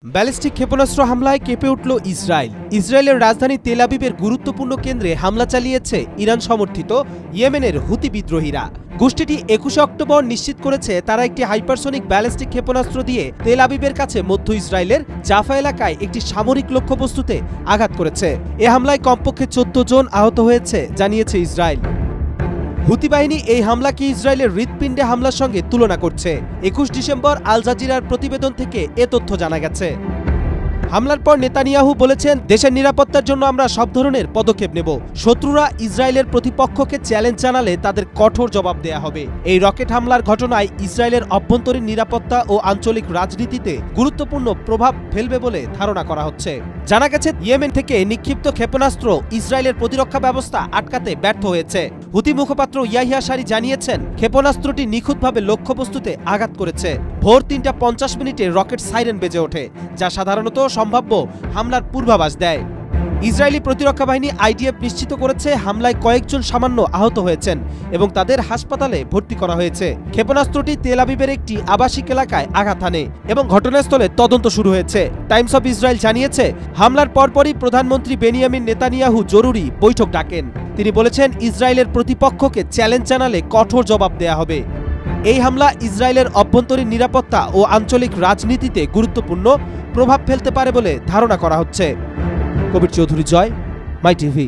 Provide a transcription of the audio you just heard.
Ballistic ক্ষেপণাস্ত্র হামলায় কেঁপে উঠল ইসরায়েল। ইসরায়েলের রাজধানী তেল আবিবের গুরুত্বপূর্ণ কেন্দ্রে হামলা চালিয়েছে ইরান সমর্থিত ইয়েমেনের হুতি বিদ্রোহীরা। গোষ্ঠীটি ২১ অক্টোবর নিশ্চিত করেছে তারা একটি হাইপারসনিক ব্যালিস্টিক ক্ষেপণাস্ত্র দিয়ে তেল আবিবের কাছে মধ্য ইসরায়েলের জাফা এলাকায় একটি সামরিক লক্ষ্যবস্তুতে আঘাত করেছে। এ হামলায় কমপক্ষে ১৪ জন আহত হয়েছে জানিয়েছে ইসরায়েল। হুতি বাহিনী এই হামলাকে ইসরায়েলের হৃৎপিণ্ডে হামলার সঙ্গে তুলনা করছে। ২১ ডিসেম্বর আল জাজিরার প্রতিবেদন থেকে এ তথ্য জানা গেছে। হামলার পর নেতানিয়াহু বলেছেন, দেশের নিরাপত্তার জন্য আমরা সব ধরনের পদক্ষেপ নেব। শত্রুরা ইসরায়েলের প্রতিপক্ষকে চ্যালেঞ্জ জানালে তাদের কঠোর জবাব দেয়া হবে। এই রকেট হামলার ঘটনায় ইসরায়েলের অভ্যন্তরীণ নিরাপত্তা ও আঞ্চলিক রাজনীতিতে গুরুত্বপূর্ণ প্রভাব ফেলবে বলে ধারণা করা হচ্ছে। জানা গেছে, ইয়েমেন থেকে নিক্ষিপ্ত ক্ষেপণাস্ত্র ইসরায়েলের প্রতিরক্ষা ব্যবস্থা আটকাতে ব্যর্থ হয়েছে। হুতি মুখপাত্র ইয়াহিয়া সারি জানিয়েছেন, ক্ষেপণাস্ত্রটি নিখুঁতভাবে লক্ষ্যবস্তুতে আঘাত করেছে। ভোর ৩টা ৫০ মিনিটে রকেট সাইরেন বেজে ওঠে, যা সাধারণত সম্ভাব্য হামলার পূর্বাভাস দেয়। ইসরায়েলি প্রতিরক্ষা বাহিনী আইডিএফ নিশ্চিত করেছে, হামলায় কয়েকজন সামান্য আহত হয়েছেন এবং তাদের হাসপাতালে ভর্তি করা হয়েছে। ক্ষেপণাস্ত্রটি তেল আবিবের একটি আবাসিক এলাকায় আঘাত হানে এবং ঘটনাস্থলে তদন্ত শুরু হয়েছে। টাইমস অব ইসরায়েল জানিয়েছে, হামলার পরপরই প্রধানমন্ত্রী বেনিয়ামিন নেতানিয়াহু জরুরি বৈঠক ডাকেন। তিনি বলেছেন, ইসরায়েলের প্রতিপক্ষকে চ্যালেঞ্জ জানালে কঠোর জবাব দেয়া হবে। এই হামলা ইসরায়েলের অভ্যন্তরীণ নিরাপত্তা ও আঞ্চলিক রাজনীতিতে গুরুত্বপূর্ণ প্রভাব ফেলতে পারে বলে ধারণা করা হচ্ছে। কবির চৌধুরী, জয়, মাই টিভি।